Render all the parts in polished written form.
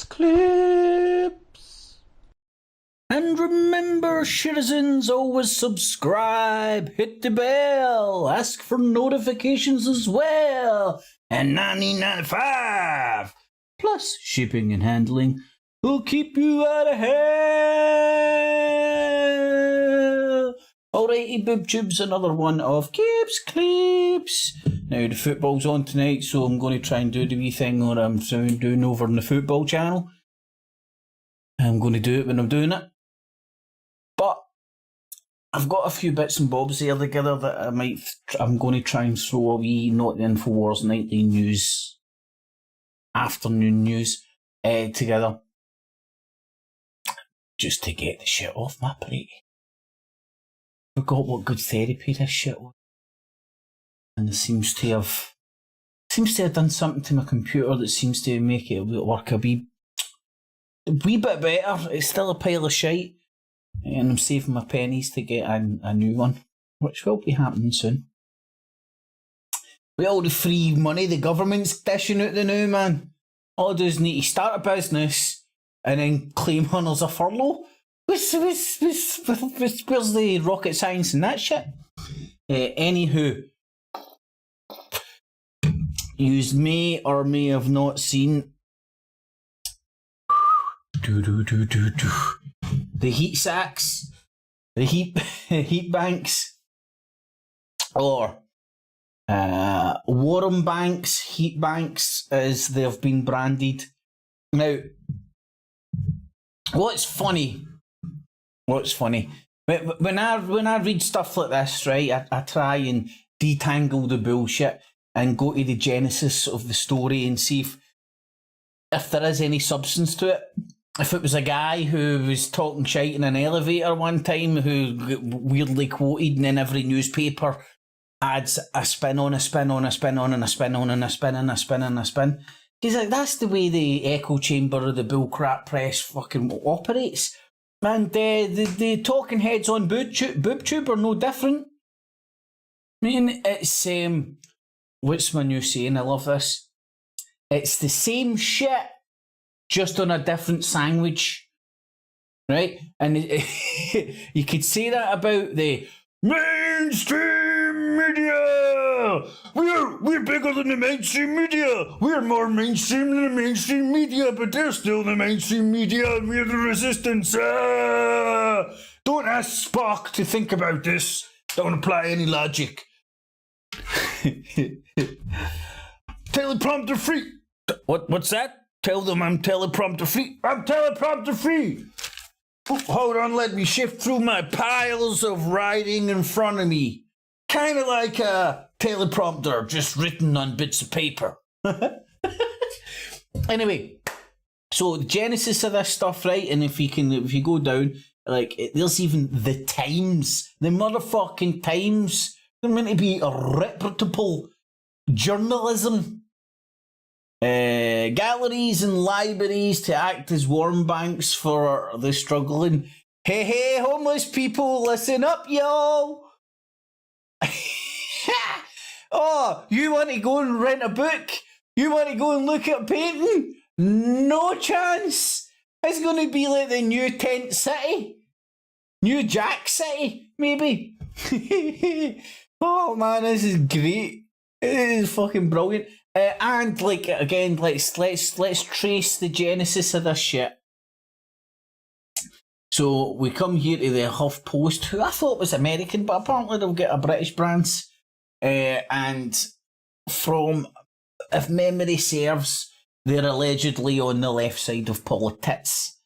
Clips. And remember, citizens, always subscribe, hit the bell, ask for notifications as well, and 19.95 plus shipping and handling will keep you out of hell. Alrighty, boob tubes, another one of Clips. Now the football's on tonight, so I'm going to try and do the wee thing that I'm doing over on the football channel. I'm going to do it when I'm doing it. But I've got a few bits and bobs here together that I'm going to try and throw a wee Not the Infowars nightly news, afternoon news together. Just to get the shit off my plate. Forgot what good therapy this shit was. And it seems to have done something to my computer that seems to make it work a wee bit better. It's still a pile of shite, and I'm saving my pennies to get a new one, which will be happening soon. With all the free money the government's dishing out the now, man. All I do is need to start a business and then claim on as a furlough. Where's the rocket science and that shit? Anywho, you may or may have not seen the heat sacks, the heat banks, or warm banks, heat banks, as they've been branded. Now, what's funny? When I read stuff like this, right, I try and detangle the bullshit and go to the genesis of the story and see if there is any substance to it. If it was a guy who was talking shite in an elevator one time who got weirdly quoted, and then every newspaper adds a spin on a spin on a spin on and a spin on and a spin and a spin and a spin. He's like, that's the way the echo chamber of the bullcrap press fucking operates. And the talking heads on BoobTube are no different. I mean, it's what's my new saying? I love this. It's the same shit, just on a different sandwich, right? And you could say that about the mainstream media. We're bigger than the mainstream media. We're more mainstream than the mainstream media, but they're still the mainstream media, and we're the resistance. Don't ask Spock to think about this. Don't apply any logic. Teleprompter free. What's that? Tell them I'm teleprompter free. I'm teleprompter free. Hold on, let me shift through my piles of writing in front of me. Kind of like a teleprompter, just written on bits of paper. Anyway, so the genesis of this stuff, right? And if you go down, like, there's even the Times, the motherfucking Times. They're meant to be a reputable journalism. Galleries and libraries to act as warm banks for the struggling. Hey, homeless people, listen up, y'all. Oh, you want to go and rent a book? You want to go and look at painting? No chance. It's going to be like the new Tent City. New Jack City, maybe. Oh man, this is great. It is fucking brilliant. And like, again, let's trace the genesis of this shit. So we come here to the HuffPost, who I thought was American, but apparently they'll get a British branch. And from, if memory serves, they're allegedly on the left side of politics.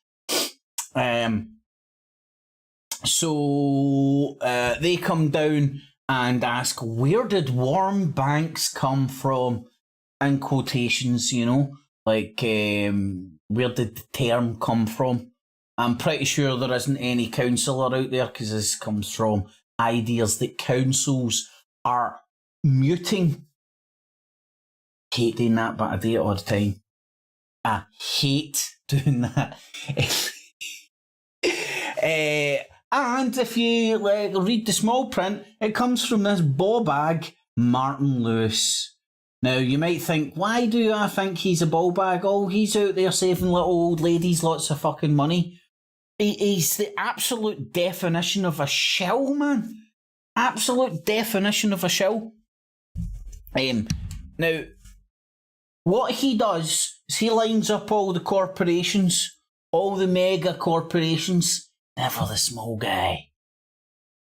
So they come down and ask, where did warm banks come from? In quotations, you know, like, where did the term come from? I'm pretty sure there isn't any councillor out there, because this comes from ideas that councils are muting. Hate doing that, but I do it all the time. I hate doing that. And if you read the small print, it comes from this ball bag, Martin Lewis. Now, you might think, why do I think he's a ball bag? Oh, he's out there saving little old ladies lots of fucking money. He's the absolute definition of a shell, man. Absolute definition of a shell. Now, what he does is he lines up all the corporations, all the mega corporations, never the small guy.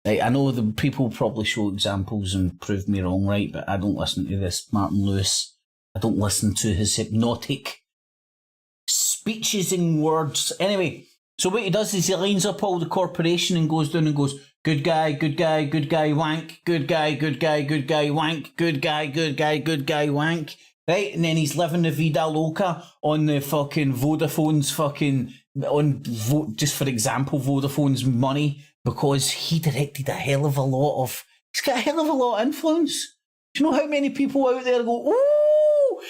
Right, I know the people probably show examples and prove me wrong, right? But I don't listen to this Martin Lewis. I don't listen to his hypnotic speeches and words. Anyway, so what he does is he lines up all the corporation and goes down and goes, good guy, good guy, good guy, wank, good guy, good guy, good guy, wank, good guy, good guy, good guy, wank. Right, and then he's living the vida loca on the fucking Vodafone's fucking, just for example, Vodafone's money, because he directed a hell of a lot of, he's got a hell of a lot of influence. Do you know how many people out there go, ooh,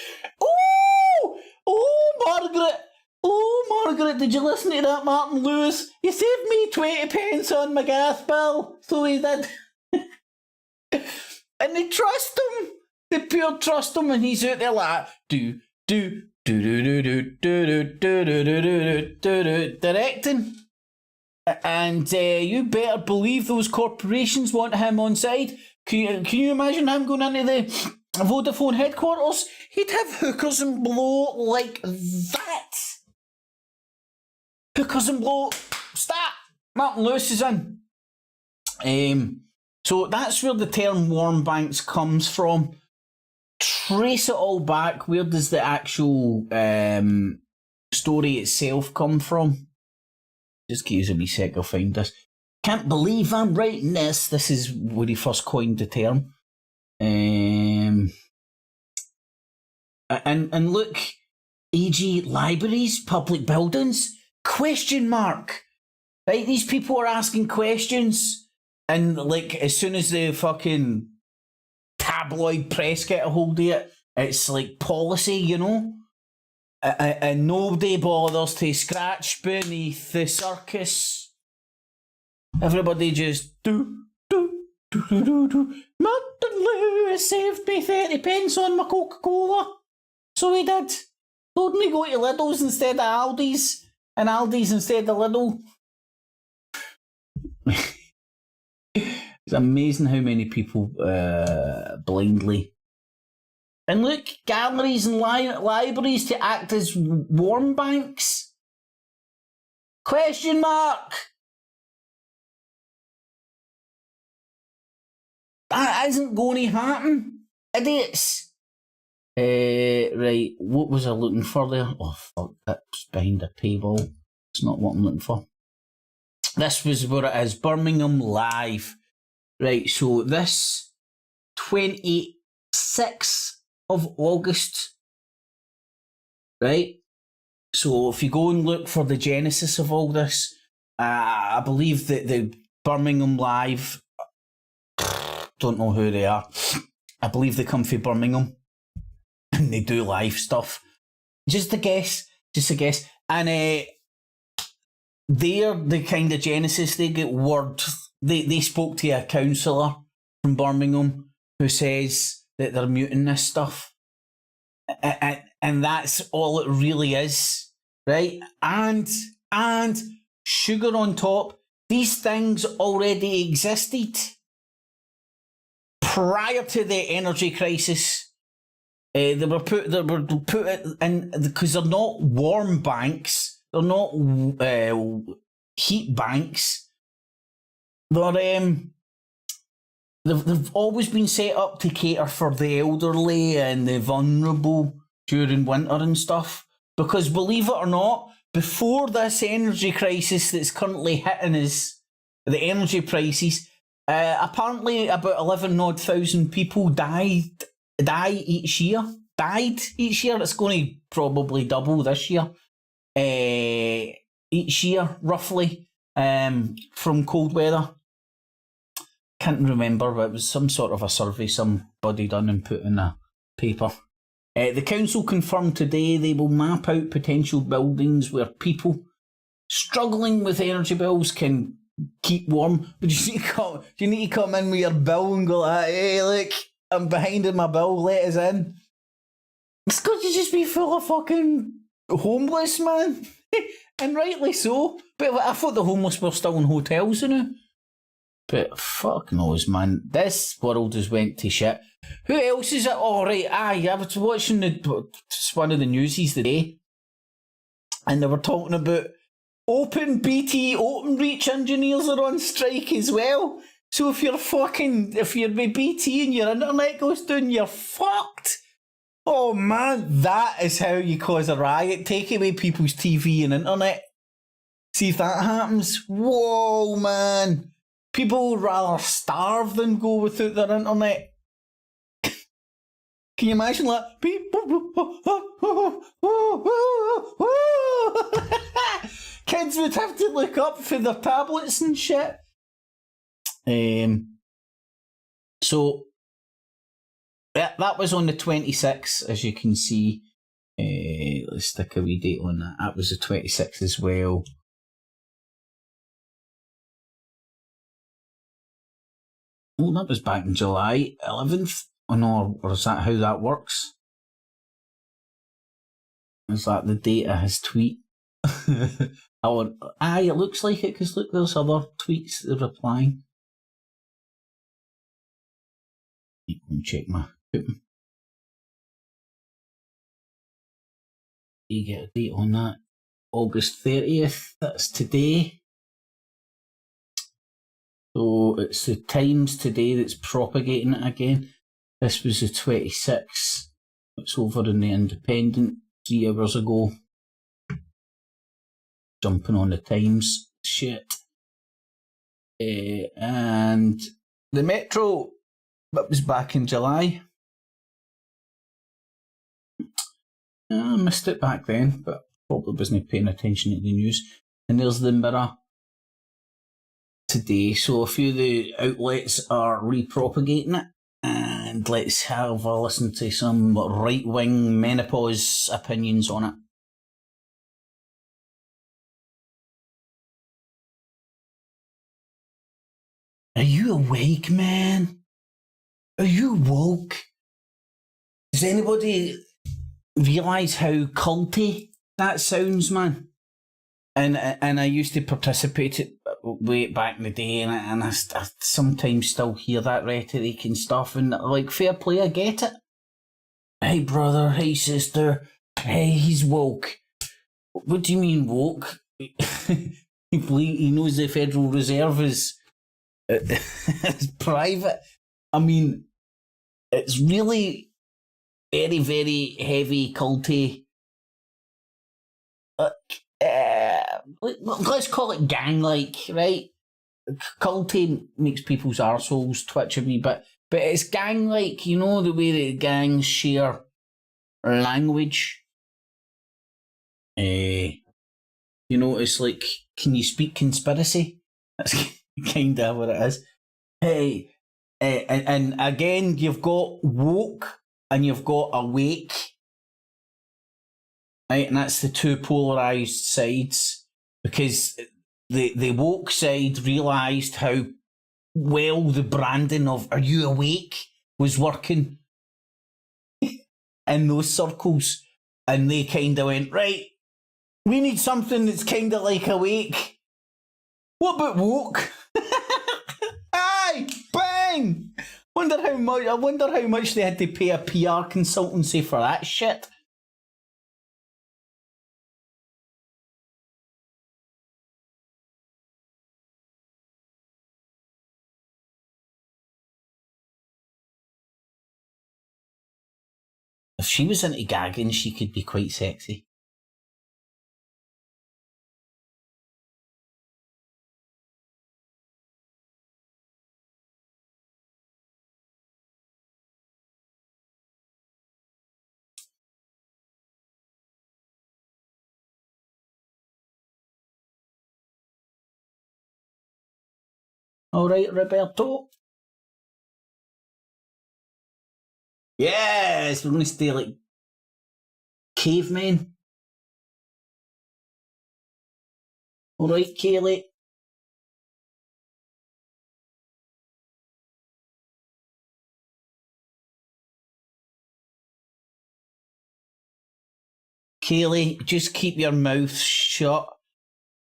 ooh, oh, Margaret, did you listen to that Martin Lewis? He saved me 20 pence on my gas bill, so he did. And they trust him. They pure trust him, and he's out there like, directing. And you better believe those corporations want him on side. Can you imagine him going into the Vodafone headquarters? He'd have hookers and blow like that. Hookers and blow. Stop! Martin Lewis is in. So that's where the term warm banks comes from. Trace it all back. Where does the actual story itself come from? Just give us a wee sec, I'll find this. Can't believe I'm writing this. This is where he first coined the term. And look, e.g. libraries, public buildings, question mark. Right, these people are asking questions, and like as soon as the fucking tabloid press get a hold of it, it's like policy, you know? And nobody bothers to scratch beneath the circus. Everybody just do. Martin Lewis saved me 30 pence on my Coca-Cola. So he did. Told me go to Lidl's instead of Aldi's, and Aldi's instead of Lidl. It's amazing how many people blindly. And look, galleries and libraries to act as warm banks? Question mark. That isn't going to happen, idiots. Right, what was I looking for there? Oh fuck, that's behind a paywall. It's not what I'm looking for. This was where it is, Birmingham Live. Right, so this 26th of August, right? So if you go and look for the genesis of all this, I believe that the Birmingham Live, don't know who they are. I believe they come from Birmingham and they do live stuff. Just a guess. And they're the kind of genesis. They get word. They spoke to a councillor from Birmingham who says that they're muting this stuff. And that's all it really is, right? And sugar on top, these things already existed prior to the energy crisis. They were put in because they're not warm banks, they're not heat banks. They've always been set up to cater for the elderly and the vulnerable during winter and stuff. Because believe it or not, before this energy crisis that's currently hitting us, the energy prices, apparently about 11,000 people died each year. It's going to probably double this year. Each year, roughly, from cold weather. Can't remember, but it was some sort of a survey somebody done and put in a paper. The council confirmed today they will map out potential buildings where people struggling with energy bills can keep warm. But you need to come in with your bill and go like, hey, look, I'm behind in my bill, let us in. It's got to just be full of fucking homeless, man. And rightly so. But I thought the homeless were still in hotels, you know. But fuck knows, man. This world has went to shit. Who else is it? Oh, right, aye. I was watching one of the newsies today, and they were talking about BT Openreach engineers are on strike as well. So if you're with BT and your internet goes down, you're fucked. Oh man, that is how you cause a riot. Take away people's TV and internet. See if that happens. Whoa, man. People would rather starve than go without their internet. Can you imagine that? Kids would have to look up for their tablets and shit. So that was on the 26th, as you can see. Let's stick a wee date on that. That was the 26th as well. Oh, that was back in July 11th. Oh no, or is that how that works? Is that the date of his tweet? It looks like it, because look, there's other tweets that are replying. Let me check my... You get a date on that. August 30th, that's today. So it's the Times today that's propagating it again. This was the 26th. It's over in the Independent 3 hours ago. Jumping on the Times shit. And the Metro, that was back in July. I missed it back then, but probably wasn't paying attention to the news. And there's the Mirror today. So a few of the outlets are repropagating it. And let's have a listen to some right-wing menopause opinions on it. Are you awake, man? Are you woke? Does anybody realise how culty that sounds, man? And I used to participate it way back in the day, and I sometimes still hear that rhetoric and stuff, and like, fair play, I get it. Hey brother, hey sister, hey, he's woke. What do you mean woke? He knows the Federal Reserve is private. I mean, it's really very, very heavy culty. Let's call it gang-like, right? Culty makes people's arseholes twitch a wee bit, but it's gang-like, you know, the way that gangs share language. You know, it's like, can you speak conspiracy? That's kind of what it is. Hey, and again, you've got woke and you've got awake. Right, and that's the two polarised sides, because the woke side realised how well the branding of "Are you awake?" was working in those circles, and they kind of went, right, we need something that's kind of like awake. What about woke? Aye, bang! I wonder how much they had to pay a PR consultancy for that shit. If she was into gagging, she could be quite sexy. All right, Roberto. Yes, we're going to stay like cavemen. All right, Kaylee. Kaylee, just keep your mouth shut.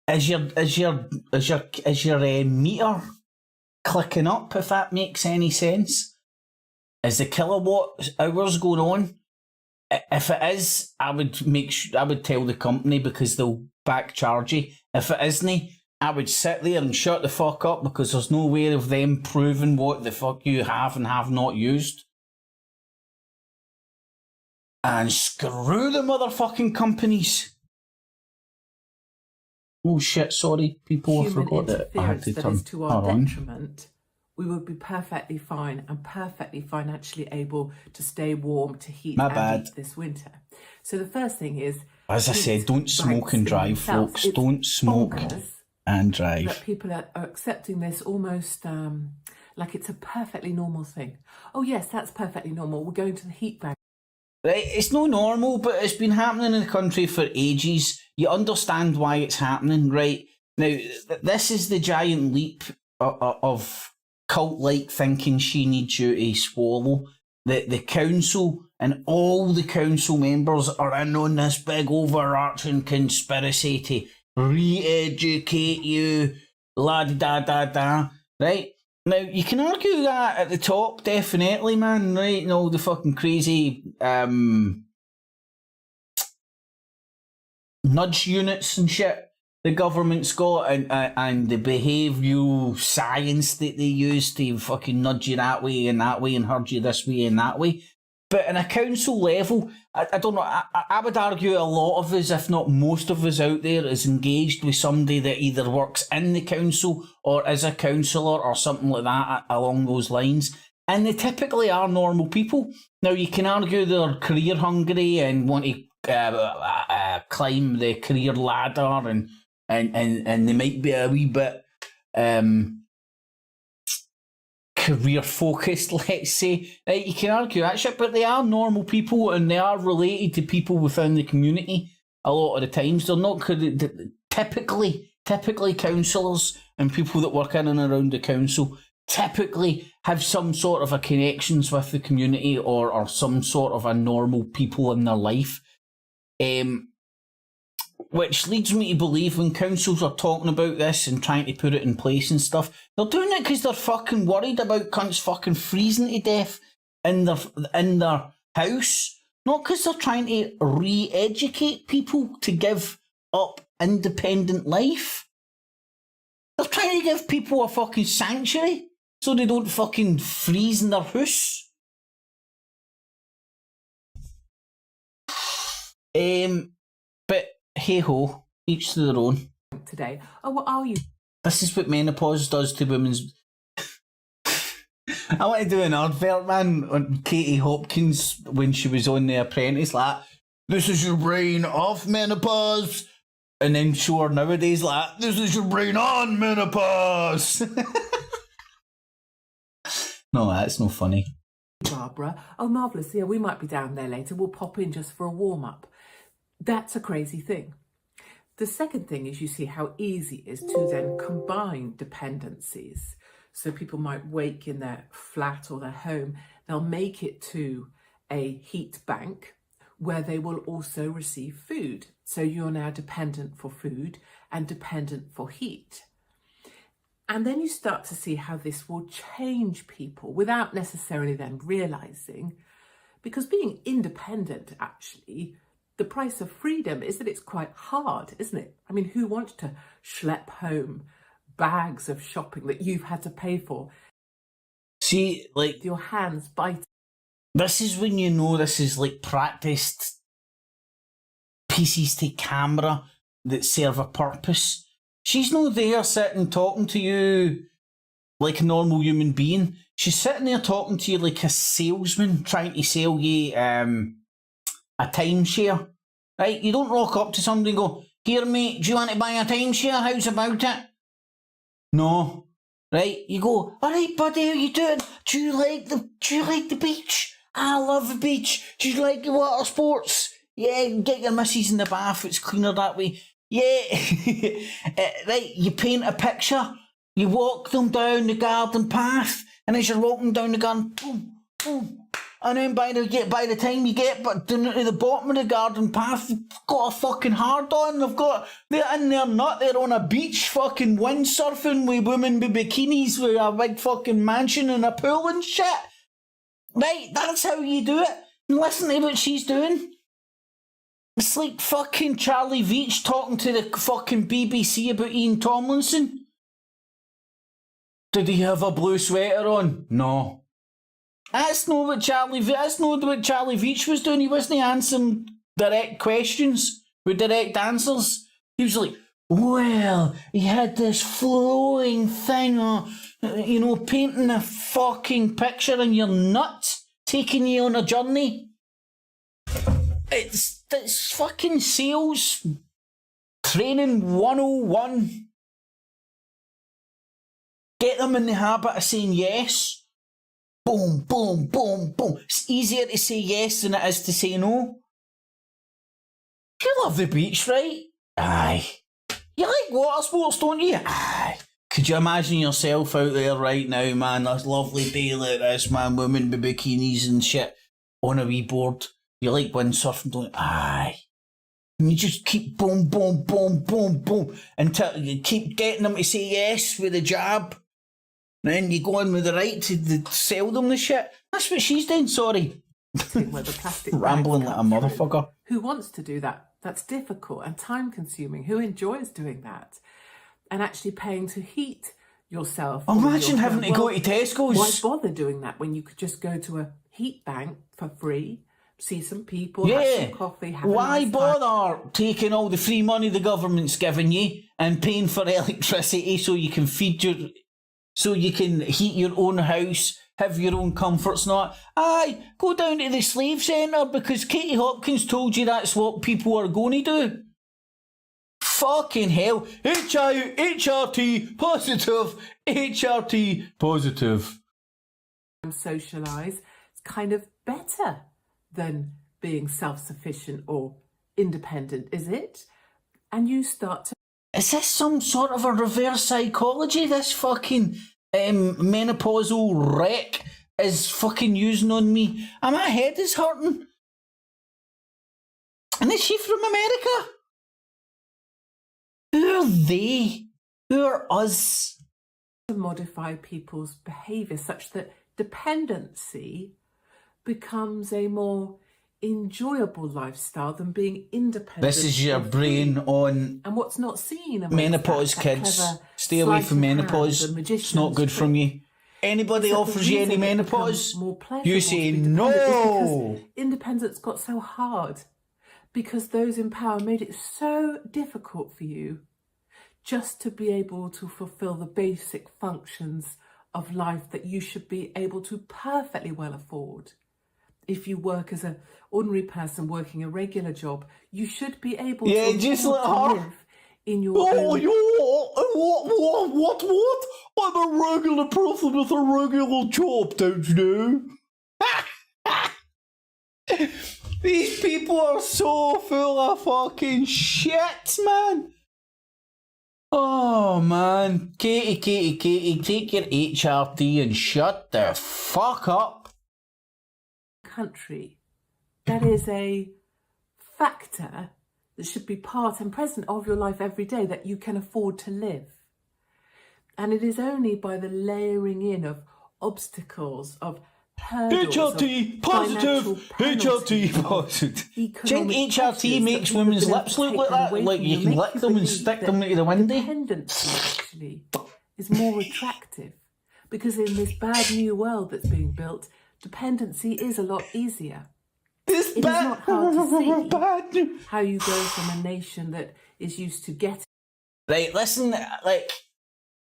Is your meter clicking up, if that makes any sense? Is the kilowatt hours going on? If it is, I would tell the company, because they'll back charge you. If it isn't, I would sit there and shut the fuck up, because there's no way of them proving what the fuck you have and have not used. And screw the motherfucking companies. Oh shit, sorry people, I forgot that I had to turn to our detriment. We would be perfectly fine and perfectly financially able to stay warm, to heat and heat this winter. So the first thing is, as I said, don't smoke and drive, folks. Don't smoke and drive. That people are accepting this almost like it's a perfectly normal thing. Oh yes, that's perfectly normal. We're going to the heat bank. Right, it's no normal, but it's been happening in the country for ages. You understand why it's happening, right? Now, this is the giant leap of cult-like thinking she needs you to swallow. The council and all the council members are in on this big overarching conspiracy to re-educate you, la-da-da-da-da, right? Now, you can argue that at the top, definitely, man, right? And all the fucking crazy nudge units and shit the government's got, and the behavioural science that they use to fucking nudge you that way and hurt you this way and that way. But in a council level, I don't know, I would argue a lot of us, if not most of us out there, is engaged with somebody that either works in the council or is a councillor or something like that along those lines. And they typically are normal people. Now, you can argue they're career hungry and want to climb the career ladder, and they might be a wee bit career focused, let's say. Right, you can argue that shit, but they are normal people and they are related to people within the community a lot of the times. They're not typically councillors and people that work in and around the council typically have some sort of a connections with the community or some sort of a normal people in their life. Which leads me to believe when councils are talking about this and trying to put it in place and stuff, they're doing it because they're fucking worried about cunts fucking freezing to death in their house. Not because they're trying to re-educate people to give up independent life. They're trying to give people a fucking sanctuary so they don't fucking freeze in their house. But hey ho, each to their own. Today. Oh, what are you? This is what menopause does to women's. I want to do an advert, man, on Katie Hopkins when she was on The Apprentice, like, this is your brain off menopause. And then show her nowadays, like, this is your brain on menopause. No, that's no funny. Barbara. Oh, marvellous. Yeah, we might be down there later. We'll pop in just for a warm-up. That's a crazy thing. The second thing is you see how easy it is to then combine dependencies. So people might wake in their flat or their home. They'll make it to a heat bank where they will also receive food. So you're now dependent for food and dependent for heat. And then you start to see how this will change people without necessarily then realising, because being independent, actually, the price of freedom is that it's quite hard, isn't it? I mean, who wants to schlep home bags of shopping that you've had to pay for? See, like, your hands biting. This is when you know this is like practiced pieces to camera that serve a purpose. She's not there sitting talking to you like a normal human being. She's sitting there talking to you like a salesman trying to sell you a timeshare, right? You don't rock up to somebody and go, here mate, do you want to buy a timeshare? How's about it? No, right? You go, all right buddy, how you doing? Do you like the beach? I love the beach. Do you like the water sports? Yeah, get your missus in the bath, it's cleaner that way. Yeah, right, you paint a picture, you walk them down the garden path, and as you're walking down the garden, boom, boom, and then by the time you get down to the bottom of the garden path, they've got a fucking hard on. They're in their nut. They're on a beach, fucking windsurfing with women with bikinis with a big fucking mansion and a pool and shit. Right, that's how you do it. And listen to what she's doing. It's like fucking Charlie Veitch talking to the fucking BBC about Ian Tomlinson. Did he have a blue sweater on? No. That's not what Charlie Veitch was doing. He wasn't answering direct questions with direct answers. He was like, well, he had this flowing thing, painting a fucking picture in your nuts, taking you on a journey. It's fucking sales training 101. Get them in the habit of saying yes. Boom, boom, boom, boom. It's easier to say yes than it is to say no. You love the beach, right? Aye. You like water sports, don't you? Aye. Could you imagine yourself out there right now, man? A lovely day like this, man. Women with bikinis and shit on a wee board. You like windsurfing, don't you? Aye. And you just keep boom, boom, boom, boom, boom until you keep getting them to say yes with a jab. And then you go on with the right to sell them the shit. That's what she's doing, sorry. Where the plastic rambling like a motherfucker. Who wants to do that? That's difficult and time consuming. Who enjoys doing that? And actually paying to heat yourself. Imagine having to go to Tesco's. Why bother doing that when you could just go to a heat bank for free, see some people, have some coffee, have Why a nice bother taking all the free money the government's giving you and paying for electricity so you can heat your own house, have your own comforts, not, aye, go down to the slave centre because Katie Hopkins told you that's what people are going to do. Fucking hell. HRT positive. HRT positive. Socialise. It's kind of better than being self-sufficient or independent, is it? And you start to... Is this some sort of a reverse psychology, this fucking menopausal wreck is fucking using on me? And my head is hurting. And is she from America? Who are they? Who are us? To modify people's behaviour such that dependency becomes a more enjoyable lifestyle than being independent. This is your brain on and what's not seen menopause, kids. Stay away from menopause. It's not good from you. Anybody offers you any menopause, you say no. Independence got so hard because those in power made it so difficult for you just to be able to fulfill the basic functions of life that you should be able to perfectly well afford. If you work as an ordinary person working a regular job, you should be able to just live in your own... What? I'm a regular person with a regular job, don't you know? These people are so full of fucking shit, man. Oh, man. Katie, take your HRT and shut the fuck up. Country, that is a factor that should be part and present of your life every day that you can afford to live. And it is only by the layering in of obstacles, of hurdles, HRT positive, HRT positive. Do you think HRT makes women's lips look like that? Like you can lick them and stick them into the window? Dependency actually is more attractive because in this bad new world that's being built, dependency is a lot easier. It is not hard to see how you go from a nation that is used to getting... Right, listen,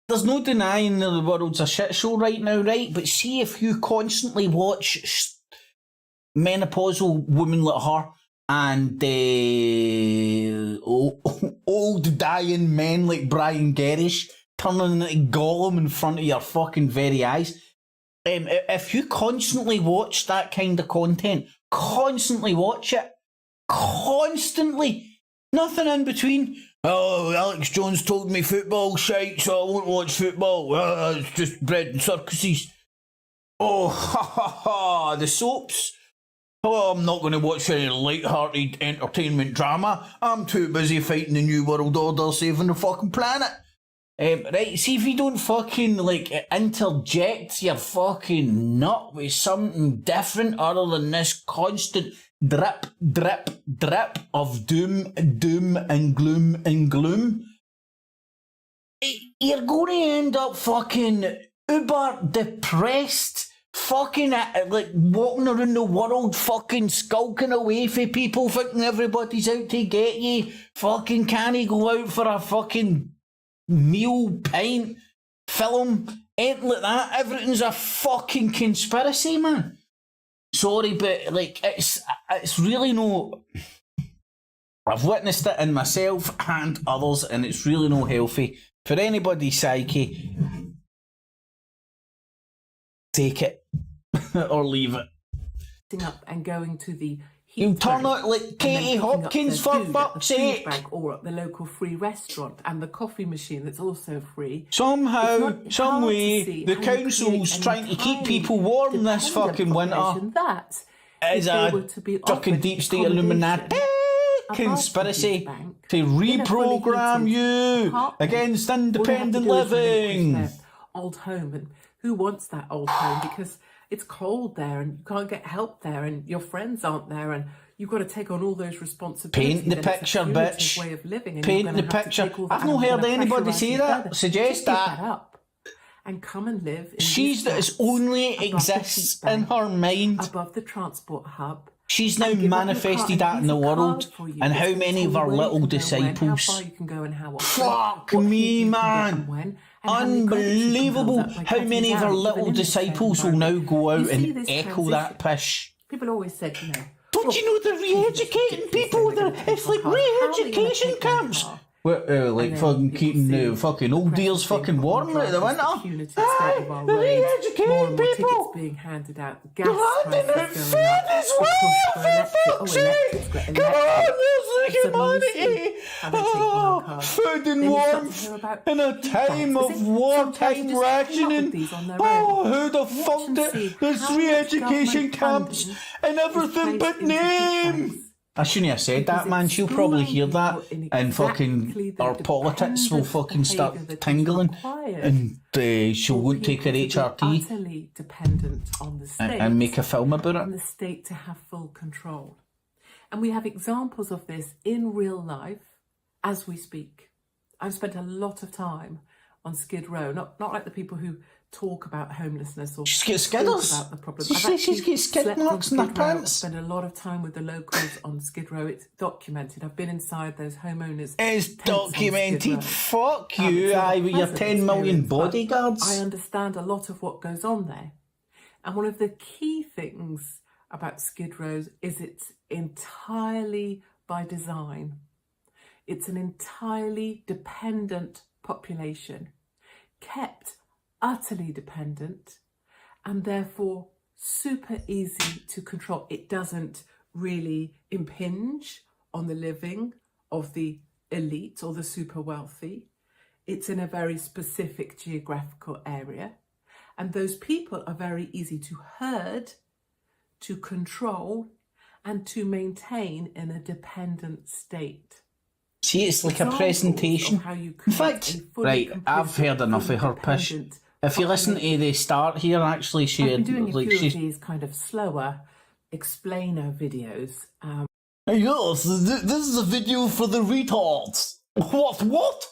there's no denying the world's a shit show right now, right? But see if you constantly watch menopausal women like her and old dying men like Brian Gerrish turning into Gollum in front of your fucking very eyes. If you constantly watch that kind of content, constantly watch it, constantly, nothing in between. Oh, Alex Jones told me football's shite, so I won't watch football. It's just bread and circuses. Oh, ha ha ha, the soaps. Oh, I'm not going to watch any light-hearted entertainment drama. I'm too busy fighting the New World Order, saving the fucking planet. Right, see if you don't fucking, like, interject your fucking nut with something different other than this constant drip, drip, drip of doom, doom, and gloom. You're going to end up fucking uber depressed, fucking like walking around the world, fucking skulking away from people, thinking everybody's out to get you. Fucking can't go out for a fucking meal, pint, film, anything like that. Everything's a fucking conspiracy, man. Sorry, but like it's really no. I've witnessed it in myself and others, and it's really no healthy for anybody's psyche. Take it or leave it. Up and going to the you turn out like Katie Hopkins for fuck's sake. Or at the local free restaurant and the coffee machine that's also free. Somehow, some way, the council's trying to keep people warm this fucking winter. That is a fucking deep state Illuminati conspiracy to reprogram you against independent living. Old home, and who wants that old home? Because it's cold there and you can't get help there and your friends aren't there and you've got to take on all those responsibilities. Paint the picture, bitch. Way of living, and paint the picture. I've not heard anybody say that. Suggest that. Up and come and live in she's that is only exists in her mind. Above the transport hub. She's now manifested that in the world, and how many of our little disciples. How far you can go and how fuck me, man. Unbelievable how many of our little disciples will now go out and echo that pish. People always said, you know, don't you know they're re-educating people? It's like re-education camps. Like fucking keeping the fucking old deals fucking warm out of the winter. They're re-educating people. Being handed out. Gas prices going up. As well, for fuck's sake! Come on, there's humanity! Oh, food and warmth in a time of wartime rationing. Oh, who the fuck did there's re-education camps and everything but name? I shouldn't have said that, man. She'll probably hear that and fucking our politics will fucking start tingling and she won't take her HRT utterly dependent on the state and make a film about it. And the state to have full control. And we have examples of this in real life as we speak. I've spent a lot of time on Skid Row, not like the people who talk about homelessness or talk about the problem. She's got skid marks in her pants. I spend a lot of time with the locals on Skid Row. It's documented. I've been inside those homeowners. It's documented. Fuck you, with your 10 million bodyguards. I understand a lot of what goes on there. And one of the key things about Skid Row is it's entirely by design. It's an entirely dependent population, kept utterly dependent and therefore super easy to control. It doesn't really impinge on the living of the elite or the super wealthy. It's in a very specific geographical area, and those people are very easy to herd, to control, and to maintain in a dependent state. See, it's like a presentation. In fact, right, I've heard enough of her pish. If you listen to the start here, actually, she had doing a few of these kind of slower explainer videos. Yes, this is a video for the retards. What?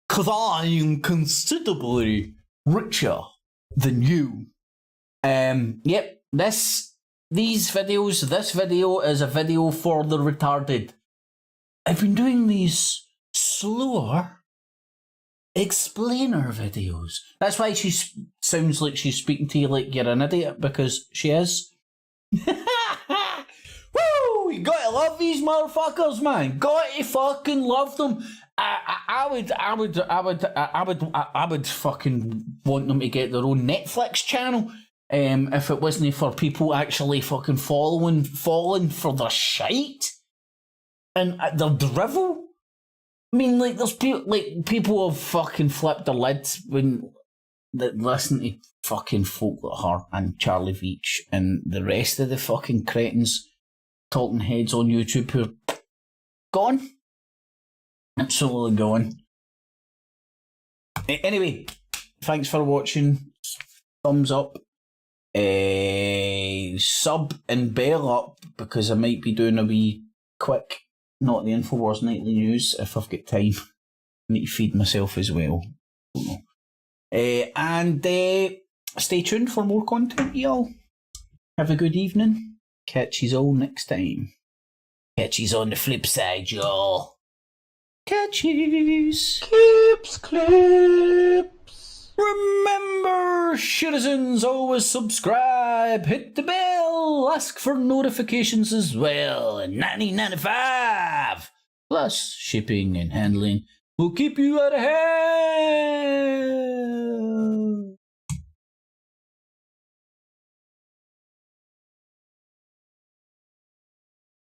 Because I am considerably richer than you. Yep, this video is a video for the retarded. I've been doing these slower explainer videos. That's why she sounds like she's speaking to you like you're an idiot, because she is. Woo! You gotta love these motherfuckers, man. Gotta fucking love them. I would fucking want them to get their own Netflix channel. If it wasn't for people actually fucking falling for their shite and their drivel. I mean, like, there's people have fucking flipped their lids when that listen to fucking folk like her and Charlie Veach and the rest of the fucking cretins, talking heads on YouTube who are gone. Absolutely gone. Anyway, thanks for watching. Thumbs up. Sub and bell up, because I might be doing a wee quick, not the Infowars Nightly News, if I've got time. I need to feed myself as well. Don't know. And stay tuned for more content, y'all. Have a good evening. Catch yous all next time. Catch yous on the flip side, y'all. Catch yous. Clips. Remember, citizens, always subscribe, hit the bell, ask for notifications as well, and 1995. Plus, shipping and handling will keep you out of hand.